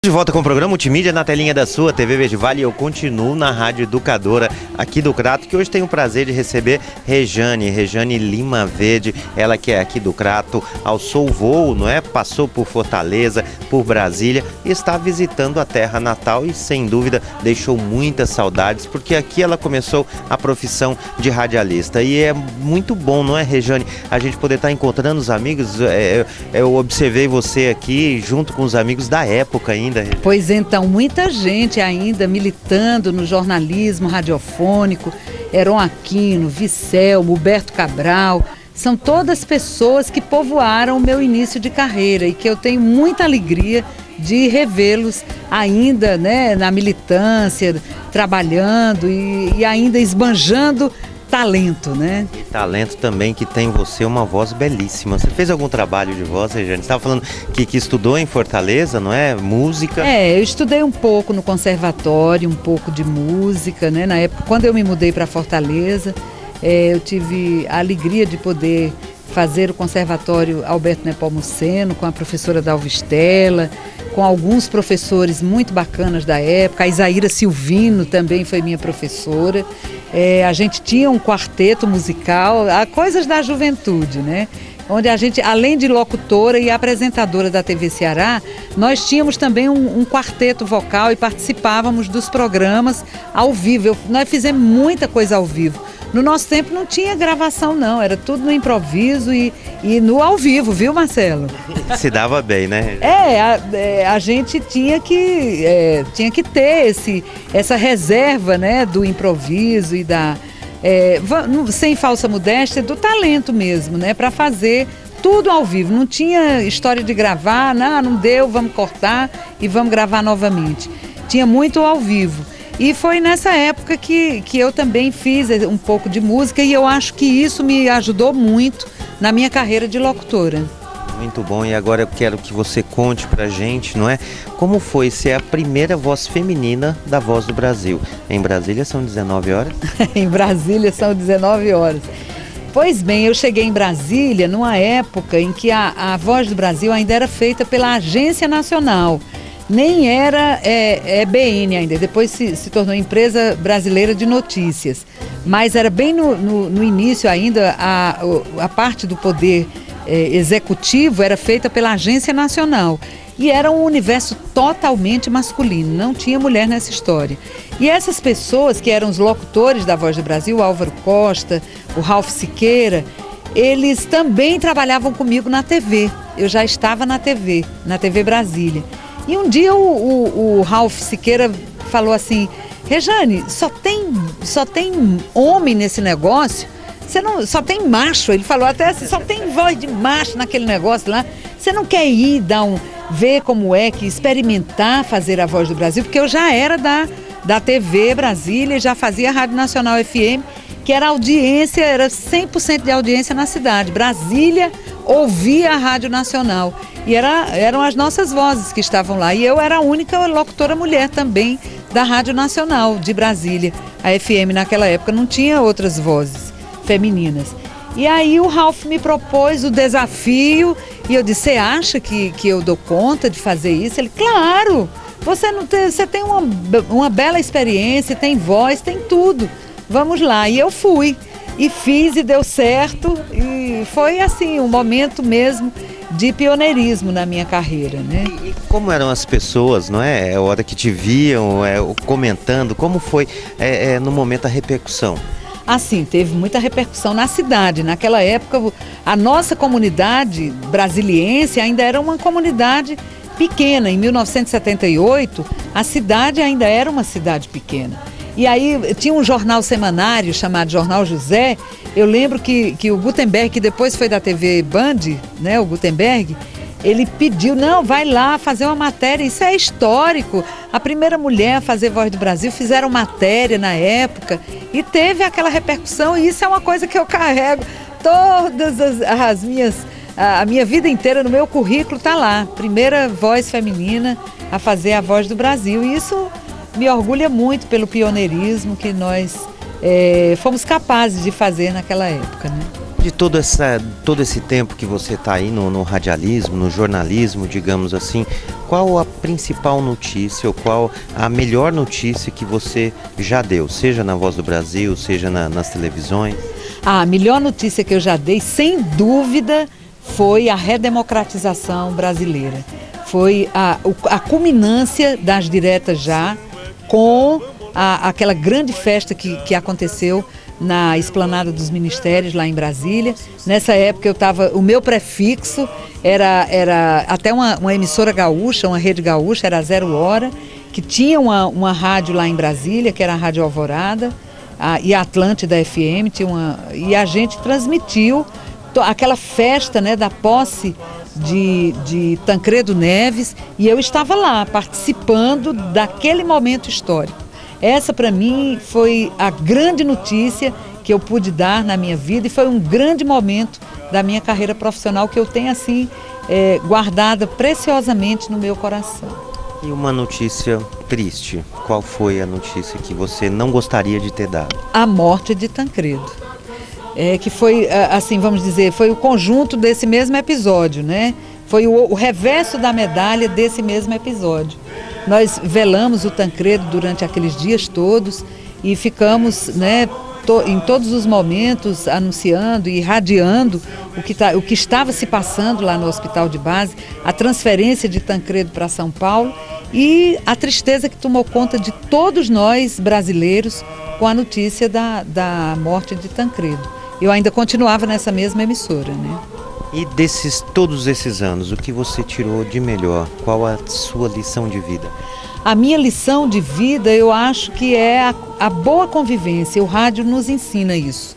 De volta com o programa Multimídia na telinha da sua TV Verde Vale. Eu continuo na Rádio Educadora aqui do Crato, que hoje tenho o prazer de receber Rejane Lima Verde, ela que é aqui do Crato, alçou o voo, não é? Passou por Fortaleza, por Brasília e está visitando a terra natal e sem dúvida deixou muitas saudades, porque aqui ela começou a profissão de radialista e é muito bom, não é, Rejane, a gente poder estar encontrando os amigos. Eu observei você aqui junto com os amigos da época ainda. Pois então, muita gente ainda militando no jornalismo radiofônico, Heron Aquino, Vicelmo, Huberto Cabral, são todas pessoas que povoaram o meu início de carreira e que eu tenho muita alegria de revê-los ainda, né, na militância, trabalhando e ainda esbanjando talento, né? E talento também que tem você, uma voz belíssima. Você fez algum trabalho de voz, Rejane? Você estava falando que estudou em Fortaleza, não é? Música? Eu estudei um pouco no conservatório, um pouco de música, né? Na época, quando eu me mudei para Fortaleza, eu tive a alegria de poder fazer o conservatório Alberto Nepomuceno com a professora Dalva Estela, com alguns professores muito bacanas da época. A Isaíra Silvino também foi minha professora. A gente tinha um quarteto musical, coisas da juventude, né? Onde a gente, além de locutora e apresentadora da TV Ceará, nós tínhamos também um quarteto vocal e participávamos dos programas ao vivo. Nós fizemos muita coisa ao vivo. No nosso tempo não tinha gravação não, era tudo no improviso e no ao vivo, viu, Marcelo? Se dava bem, né? A gente tinha que ter essa reserva, né, do improviso e sem falsa modéstia, do talento mesmo, né, para fazer tudo ao vivo. Não tinha história de gravar, não deu, vamos cortar e vamos gravar novamente. Tinha muito ao vivo. E foi nessa época que eu também fiz um pouco de música e eu acho que isso me ajudou muito na minha carreira de locutora. Muito bom, e agora eu quero que você conte pra gente, não é? Como foi ser a primeira voz feminina da Voz do Brasil? Em Brasília são 19 horas? Em Brasília são 19 horas. Pois bem, eu cheguei em Brasília numa época em que a Voz do Brasil ainda era feita pela Agência Nacional. Nem era EBN ainda, depois se tornou Empresa Brasileira de Notícias. Mas era bem no início ainda, a parte do poder executivo era feita pela Agência Nacional. E era um universo totalmente masculino, não tinha mulher nessa história. E essas pessoas que eram os locutores da Voz do Brasil, o Álvaro Costa, o Ralph Siqueira, eles também trabalhavam comigo na TV. Eu já estava na TV Brasília. E um dia o Ralph Siqueira falou assim: Rejane, só tem homem nesse negócio, só tem macho. Ele falou até assim, só tem voz de macho naquele negócio lá. Você não quer ir ver como é que experimentar fazer a Voz do Brasil? Porque eu já era da TV Brasília e já fazia a Rádio Nacional FM, que era 100% de audiência na cidade. Brasília ouvia a Rádio Nacional. E eram as nossas vozes que estavam lá. E eu era a única locutora mulher também da Rádio Nacional de Brasília. A FM naquela época não tinha outras vozes femininas. E aí o Ralph me propôs o desafio e eu disse: você acha que eu dou conta de fazer isso? Ele: claro, você tem uma bela experiência, tem voz, tem tudo. Vamos lá. E eu fui. E fiz e deu certo. E foi assim, um momento mesmo de pioneirismo na minha carreira, né? E como eram as pessoas, não é? A hora que te viam, comentando, como foi no momento a repercussão? Assim, teve muita repercussão na cidade. Naquela época, a nossa comunidade brasiliense ainda era uma comunidade pequena. Em 1978, a cidade ainda era uma cidade pequena. E aí tinha um jornal semanário chamado Jornal José. Eu lembro que o Gutenberg, que depois foi da TV Band, né, o Gutenberg, ele pediu: não, vai lá fazer uma matéria, isso é histórico. A primeira mulher a fazer Voz do Brasil, fizeram matéria na época e teve aquela repercussão, e isso é uma coisa que eu carrego todas a minha vida inteira, no meu currículo está lá, primeira voz feminina a fazer a Voz do Brasil. E isso me orgulha muito pelo pioneirismo que nós fomos capazes de fazer naquela época, né? De todo esse tempo que você está aí no radialismo, no jornalismo, digamos assim, qual a principal notícia ou qual a melhor notícia que você já deu, seja na Voz do Brasil, seja nas televisões? A melhor notícia que eu já dei, sem dúvida, foi a redemocratização brasileira. Foi a culminância das diretas já com aquela grande festa que aconteceu na Esplanada dos Ministérios, lá em Brasília. Nessa época o meu prefixo era até uma emissora gaúcha, uma rede gaúcha, era a 0 Hora, que tinha uma rádio lá em Brasília, que era a Rádio Alvorada, e a Atlântida FM, e a gente transmitiu aquela festa, né, da posse de Tancredo Neves, e eu estava lá participando daquele momento histórico. Essa, para mim, foi a grande notícia que eu pude dar na minha vida e foi um grande momento da minha carreira profissional que eu tenho, assim, guardada preciosamente no meu coração. E uma notícia triste, qual foi a notícia que você não gostaria de ter dado? A morte de Tancredo. Que foi, assim, vamos dizer, foi o conjunto desse mesmo episódio, né? Foi o reverso da medalha desse mesmo episódio. Nós velamos o Tancredo durante aqueles dias todos e ficamos, né, em todos os momentos anunciando e irradiando o que estava se passando lá no Hospital de Base, a transferência de Tancredo para São Paulo e a tristeza que tomou conta de todos nós brasileiros com a notícia da morte de Tancredo. Eu ainda continuava nessa mesma emissora, né? E todos esses anos, o que você tirou de melhor? Qual a sua lição de vida? A minha lição de vida, eu acho que é a boa convivência. O rádio nos ensina isso.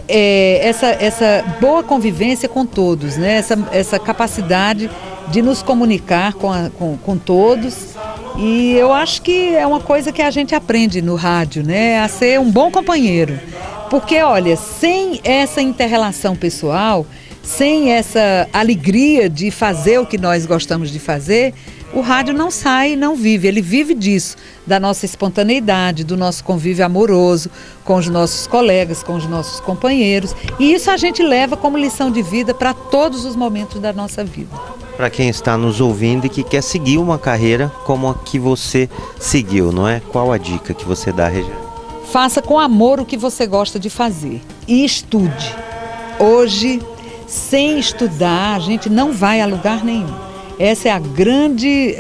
Essa boa convivência com todos, né? Essa capacidade de nos comunicar com todos. E eu acho que é uma coisa que a gente aprende no rádio, né? A ser um bom companheiro. Porque, olha, sem essa inter-relação pessoal, sem essa alegria de fazer o que nós gostamos de fazer, o rádio não sai, não vive. Ele vive disso, da nossa espontaneidade, do nosso convívio amoroso com os nossos colegas, com os nossos companheiros. E isso a gente leva como lição de vida para todos os momentos da nossa vida. Para quem está nos ouvindo e que quer seguir uma carreira como a que você seguiu, não é? Qual a dica que você dá, Regiane? Faça com amor o que você gosta de fazer e estude. Hoje, sem estudar, a gente não vai a lugar nenhum. Essa é a grande,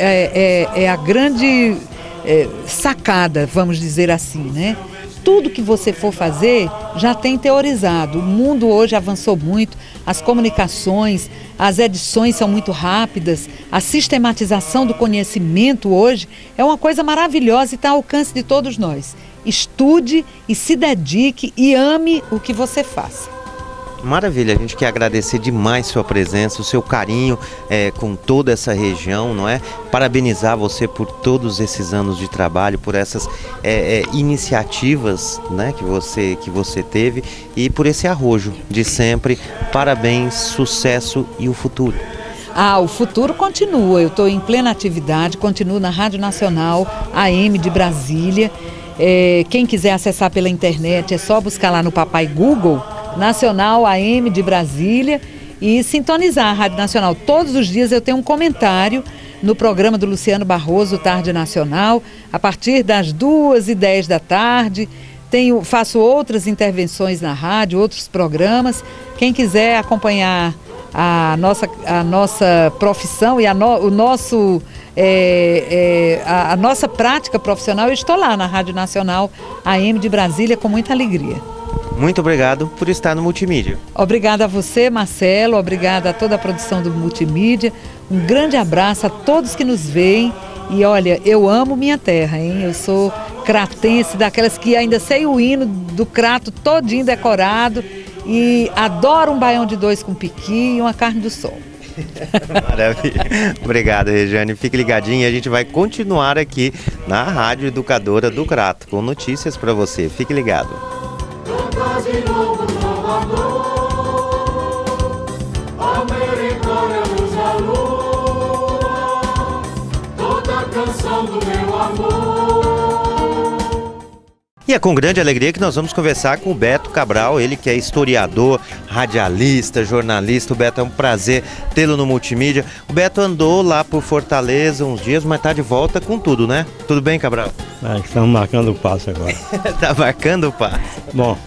sacada, vamos dizer assim, né? Tudo que você for fazer já tem teorizado. O mundo hoje avançou muito, as comunicações, as edições são muito rápidas, a sistematização do conhecimento hoje é uma coisa maravilhosa e está ao alcance de todos nós. Estude e se dedique e ame o que você faz. Maravilha, a gente quer agradecer demais sua presença, o seu carinho com toda essa região, não é? Parabenizar você por todos esses anos de trabalho, por essas iniciativas, né, que você teve e por esse arrojo de sempre. Parabéns, sucesso e o futuro. O futuro continua, eu estou em plena atividade, continuo na Rádio Nacional AM de Brasília. Quem quiser acessar pela internet é só buscar lá no Papai Google, Nacional AM de Brasília, e sintonizar a Rádio Nacional. Todos os dias eu tenho um comentário no programa do Luciano Barroso, Tarde Nacional, a partir das 2h10 da tarde. Faço outras intervenções na rádio, outros programas. Quem quiser acompanhar a nossa profissão e a nossa prática profissional, eu estou lá na Rádio Nacional AM de Brasília com muita alegria. Muito obrigado por estar no Multimídia. Obrigada a você, Marcelo, obrigada a toda a produção do Multimídia. Um grande abraço a todos que nos veem. E olha, eu amo minha terra, hein? Eu sou cratense, daquelas que ainda sei o hino do Crato todinho decorado. E adoro um baião de dois com piqui e uma carne do sol. Maravilha. Obrigado, Regiane. Fique ligadinho, a gente vai continuar aqui na Rádio Educadora do Crato com notícias para você. Fique ligado. De novo, trovador, americana luz da lua, toda a canção do meu amor. E é com grande alegria que nós vamos conversar com o Beto Cabral, ele que é historiador, radialista, jornalista. O Beto, é um prazer tê-lo no Multimídia. O Beto andou lá por Fortaleza uns dias, mas está de volta com tudo, né? Tudo bem, Cabral? Estamos marcando o passo agora. Tá marcando o passo. Bom,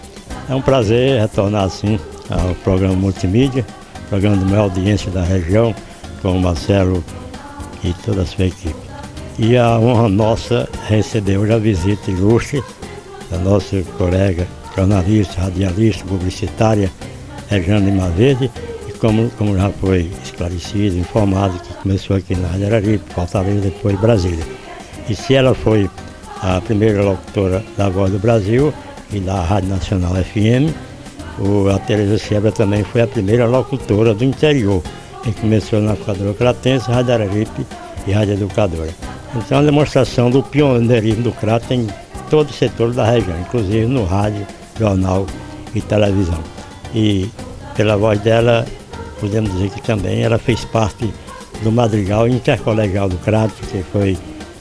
é um prazer retornar assim ao programa Multimídia, programa de maior audiência da região, com o Marcelo e toda a sua equipe. E a honra nossa receber hoje a visita ilustre da nossa colega jornalista, radialista, publicitária, Rejane Lima Verde, e como já foi esclarecido, informado, que começou aqui na Rádio Araripe, Fortaleza, depois Brasília. E se ela foi a primeira locutora da Voz do Brasil e da Rádio Nacional FM, a Tereza Sebra também foi a primeira locutora do interior, que começou na Educadora Cratense, Rádio Araripe e Rádio Educadora. Então, a demonstração do pioneirismo do Crato em todo o setor da região, inclusive no rádio, jornal e televisão. E pela voz dela, podemos dizer que também ela fez parte do Madrigal Intercolegial do Crato, que foi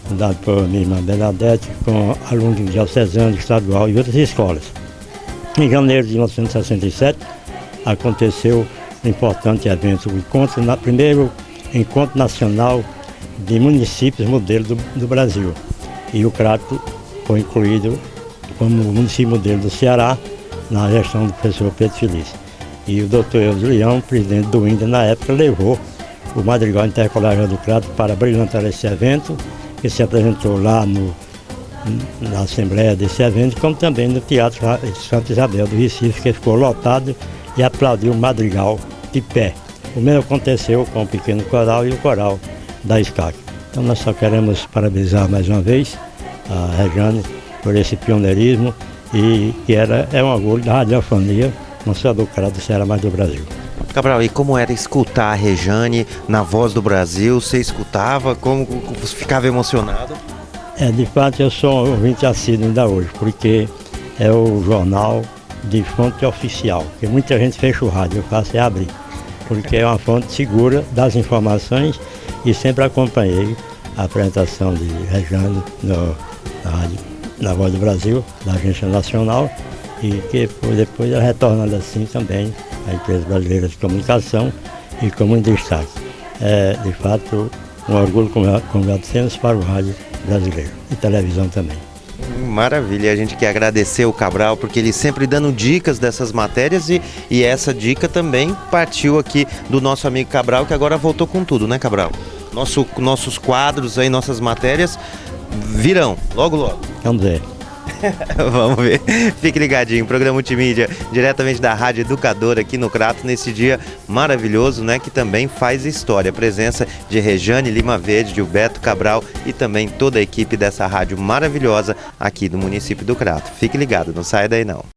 fundado por minha irmã Bernadette, com alunos de diocesano, estadual e outras escolas. Em janeiro de 1967, aconteceu um importante evento, o primeiro Encontro Nacional de Municípios Modelo do Brasil. E o Crato foi incluído como município modelo do Ceará, na gestão do professor Pedro Felício. E o doutor Eudes Leão, presidente do INDA na época, levou o Madrigal Intercolegial do Crato para brilhantar esse evento, que se apresentou lá na Assembleia desse evento, como também no Teatro Santa Isabel do Recife, que ficou lotado e aplaudiu o Madrigal de pé. O mesmo aconteceu com o pequeno coral e o coral da SCAC. Então nós só queremos parabenizar mais uma vez a Rejane por esse pioneirismo e que é um orgulho da radiofonia, não só do Crato do Ceará, mas do Brasil. Cabral, e como era escutar a Rejane na Voz do Brasil? Você escutava? Como você ficava emocionado? De fato, eu sou um ouvinte assíduo ainda hoje, porque é o jornal de fonte oficial, porque muita gente fecha o rádio, eu faço é abrir, porque é uma fonte segura das informações e sempre acompanhei a apresentação de Rejane na Voz do Brasil, da Agência Nacional, e que depois ela retornando assim também à Empresa Brasileira de Comunicação e como em destaque. É, de fato, um orgulho, como já dissemos, para o rádio brasileiro e televisão também. Maravilha, a gente quer agradecer o Cabral, porque ele sempre dando dicas dessas matérias e essa dica também partiu aqui do nosso amigo Cabral, que agora voltou com tudo, né, Cabral? Nossos quadros aí, nossas matérias virão, logo, logo. Vamos ver. Vamos ver. Fique ligadinho, programa Multimídia, diretamente da Rádio Educadora aqui no Crato, nesse dia maravilhoso, né, que também faz história. A presença de Rejane Lima Verde, de Beto Cabral e também toda a equipe dessa rádio maravilhosa aqui do município do Crato. Fique ligado, não saia daí não.